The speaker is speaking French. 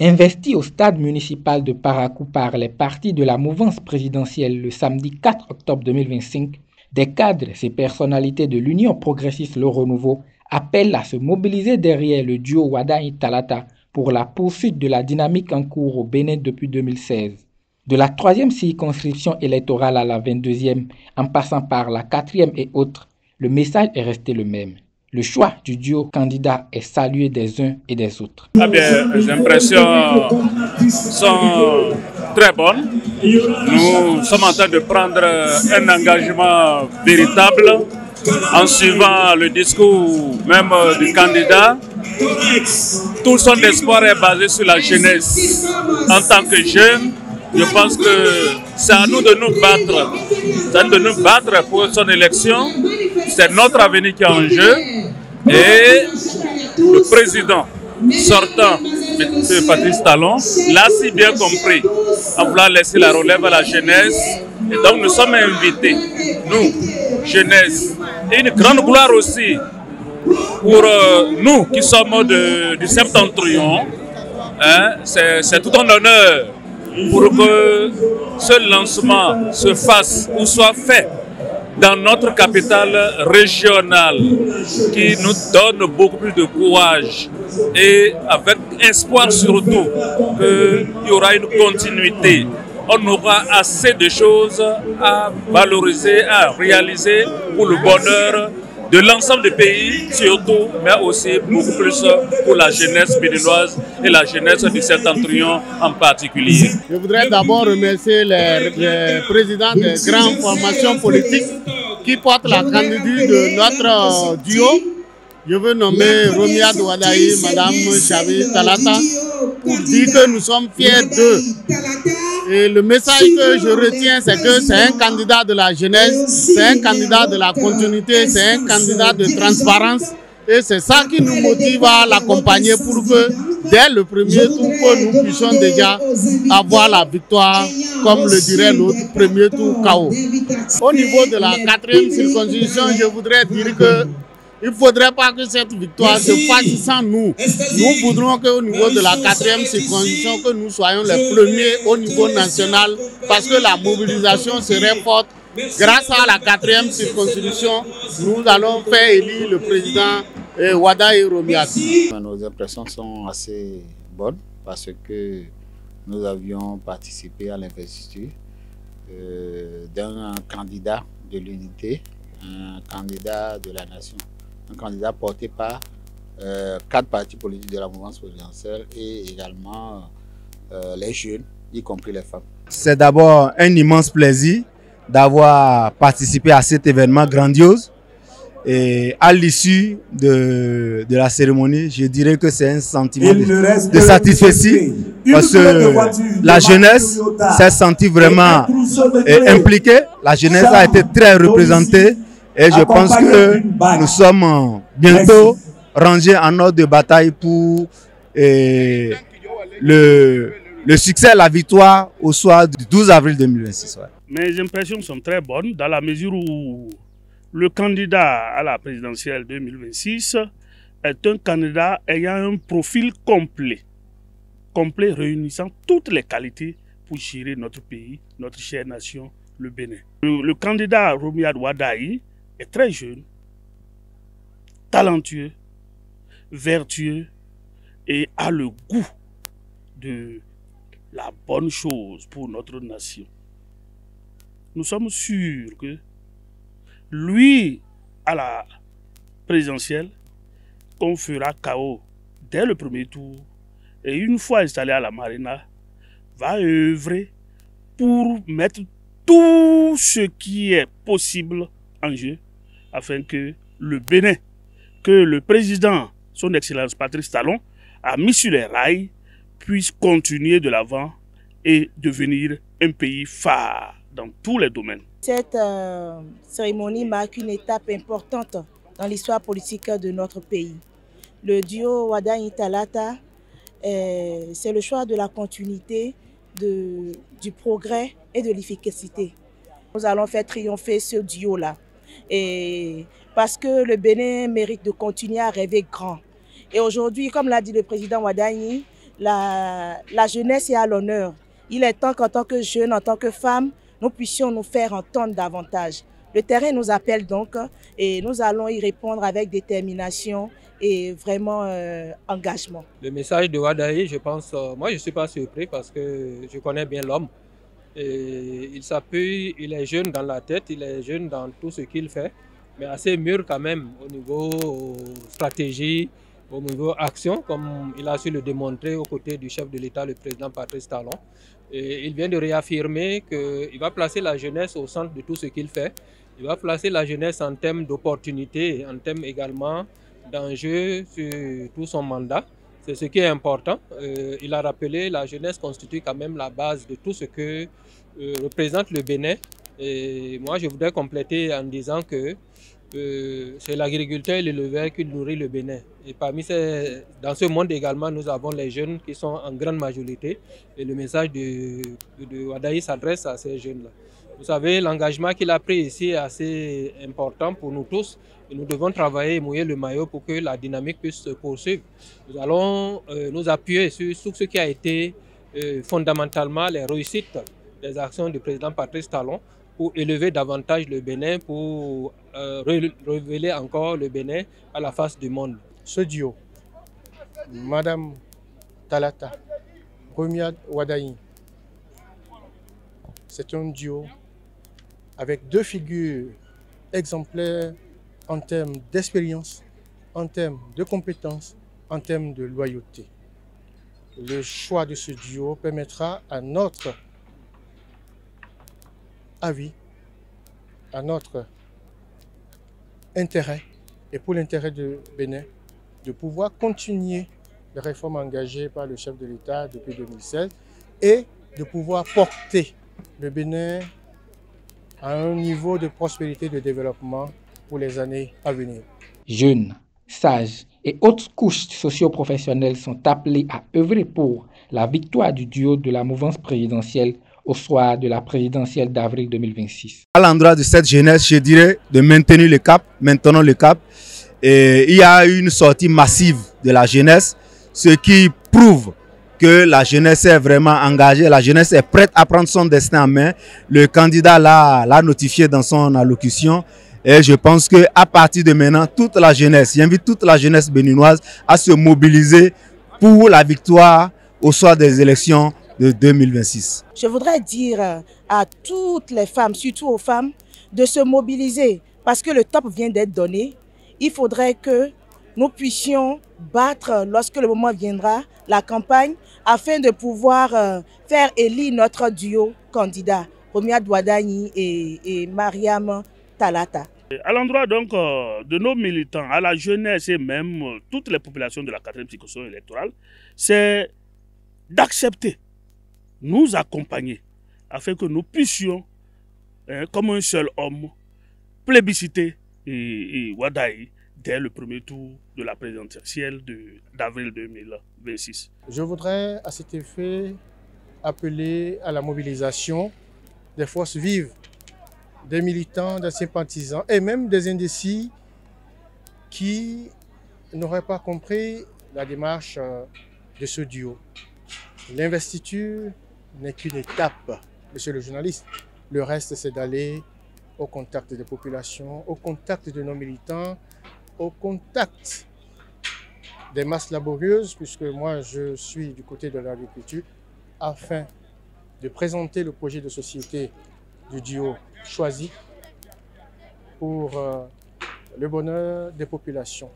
Investi au stade municipal de Parakou par les partis de la mouvance présidentielle le samedi 4 octobre 2025, des cadres et personnalités de l'Union progressiste Le Renouveau appellent à se mobiliser derrière le duo Wadahi-Talata pour la poursuite de la dynamique en cours au Bénin depuis 2016. De la 3e circonscription électorale à la 22e, en passant par la 4e et autres, le message est resté le même. Le choix du duo candidat est salué des uns et des autres. Les impressions sont très bonnes. Nous sommes en train de prendre un engagement véritable en suivant le discours même du candidat. Tout son espoir est basé sur la jeunesse. En tant que jeunes, je pense que c'est à nous de nous battre. C'est à nous de nous battre pour son élection. C'est notre avenir qui est en jeu. Et le président sortant, M. Patrice Talon, l'a si bien compris en voulant laisser la relève à la jeunesse. Et donc nous sommes invités, nous, jeunesse, et une grande gloire aussi pour nous qui sommes du septentrion. Hein, c'est tout un honneur pour que ce lancement se fasse ou soit fait dans notre capitale régionale, qui nous donne beaucoup plus de courage et avec espoir surtout qu'il y aura une continuité. On aura assez de choses à valoriser, à réaliser pour le bonheur de l'ensemble du pays, surtout, mais aussi beaucoup plus pour la jeunesse béninoise et la jeunesse du septentrion en particulier. Je voudrais d'abord remercier les présidents des grandes formations politiques qui portent la candidature de notre duo. Je veux nommer Romiad Wadahi, Madame Chavi Talata, pour dire que nous sommes fiers d'eux. Et le message que je retiens, c'est que c'est un candidat de la jeunesse, c'est un candidat de la continuité, c'est un candidat de transparence. Et c'est ça qui nous motive à l'accompagner pour que, dès le premier tour, que nous puissions déjà avoir la victoire, comme le dirait l'autre, premier tour KO. Au niveau de la 4e circonscription, je voudrais dire que il ne faudrait pas que cette victoire se fasse sans nous. Nous voudrons qu'au niveau de la 4e circonscription, que nous soyons les premiers au niveau national, parce que la mobilisation serait forte. Grâce à la 4e circonscription, nous allons faire élire le président Wadahi Romiad. Nos impressions sont assez bonnes parce que nous avions participé à l'investiture d'un candidat de l'unité, un candidat de la nation, un candidat porté par 4 partis politiques de la mouvance présidentielle et également les jeunes, y compris les femmes. C'est d'abord un immense plaisir d'avoir participé à cet événement grandiose. Et à l'issue de la cérémonie, je dirais que c'est un sentiment de satisfaction parce que la jeunesse s'est sentie vraiment impliquée. La jeunesse a été très représentée et je pense que nous sommes bientôt rangés en ordre de bataille pour le succès, la victoire au soir du 12 avril 2026. Ouais. Mes impressions sont très bonnes dans la mesure où le candidat à la présidentielle 2026 est un candidat ayant un profil complet réunissant toutes les qualités pour gérer notre pays, notre chère nation, le Bénin. Le candidat Romiad Wadahi est très jeune, talentueux, vertueux et a le goût de la bonne chose pour notre nation. Nous sommes sûrs que lui, à la présidentielle, qu'on fera KO dès le premier tour et une fois installé à la Marina, va œuvrer pour mettre tout ce qui est possible en jeu afin que le Bénin, que le président, son Excellence Patrice Talon, a mis sur les rails, puisse continuer de l'avant et devenir un pays phare dans tous les domaines. Cette cérémonie marque une étape importante dans l'histoire politique de notre pays. Le duo Wadahi-Talata, c'est le choix de la continuité, du progrès et de l'efficacité. Nous allons faire triompher ce duo-là. Parce que le Bénin mérite de continuer à rêver grand. Et aujourd'hui, comme l'a dit le président Wadahi, la jeunesse est à l'honneur. Il est temps qu'en tant que jeunes, en tant que femmes, nous puissions nous faire entendre davantage. Le terrain nous appelle donc et nous allons y répondre avec détermination et vraiment engagement. Le message de Wadayi, je pense, moi je ne suis pas surpris parce que je connais bien l'homme. Il s'appuie, il est jeune dans la tête, il est jeune dans tout ce qu'il fait, mais assez mûr quand même au niveau stratégie, au niveau action, comme il a su le démontrer aux côtés du chef de l'État, le président Patrice Talon. Et il vient de réaffirmer qu'il va placer la jeunesse au centre de tout ce qu'il fait. Il va placer la jeunesse en termes d'opportunités, en termes également d'enjeux sur tout son mandat. C'est ce qui est important. Il a rappelé que la jeunesse constitue quand même la base de tout ce que représente le Bénin. Et moi, je voudrais compléter en disant que c'est l'agriculteur et l'éleveur qui nourrit le Bénin. Et dans ce monde également, nous avons les jeunes qui sont en grande majorité. Et le message de Wadayi s'adresse à ces jeunes-là. Vous savez, l'engagement qu'il a pris ici est assez important pour nous tous. Et nous devons travailler et mouiller le maillot pour que la dynamique puisse se poursuivre. Nous allons nous appuyer sur ce qui a été fondamentalement les réussites des actions du président Patrice Talon pour élever davantage le Bénin, pour révéler encore le Bénin à la face du monde. Ce duo, Madame Talata, Romia Wadayi, c'est un duo avec deux figures exemplaires en termes d'expérience, en termes de compétences, en termes de loyauté. Le choix de ce duo permettra à notre avis, à notre intérêt et pour l'intérêt de Bénin, de pouvoir continuer les réformes engagées par le chef de l'État depuis 2016 et de pouvoir porter le Bénin à un niveau de prospérité et de développement pour les années à venir. Jeunes, sages et autres couches socio-professionnelles sont appelés à œuvrer pour la victoire du duo de la mouvance présidentielle au soir de la présidentielle d'avril 2026. À l'endroit de cette jeunesse, je dirais de maintenir le cap, maintenant le cap. Et il y a une sortie massive de la jeunesse, ce qui prouve que la jeunesse est vraiment engagée, la jeunesse est prête à prendre son destin en main. Le candidat l'a notifié dans son allocution. Et je pense qu'à partir de maintenant, toute la jeunesse, j'invite toute la jeunesse béninoise à se mobiliser pour la victoire au soir des élections de 2026. Je voudrais dire à toutes les femmes, surtout aux femmes, de se mobiliser parce que le top vient d'être donné. Il faudrait que nous puissions battre, lorsque le moment viendra, la campagne afin de pouvoir faire élire notre duo candidat, Romia Wadayi et Mariam Talata. À l'endroit donc de nos militants, à la jeunesse et même toutes les populations de la 4e circonscription électorale, c'est d'accepter, nous accompagner, afin que nous puissions, comme un seul homme, plébisciter Wadayi dès le premier tour de la présidentielle d'avril 2026. Je voudrais à cet effet appeler à la mobilisation des forces vives, des militants, des sympathisants et même des indécis qui n'auraient pas compris la démarche de ce duo. L'investiture n'est qu'une étape, monsieur le journaliste. Le reste, c'est d'aller au contact des populations, au contact de nos militants, au contact des masses laborieuses, puisque moi je suis du côté de l'agriculture, afin de présenter le projet de société du duo choisi pour le bonheur des populations.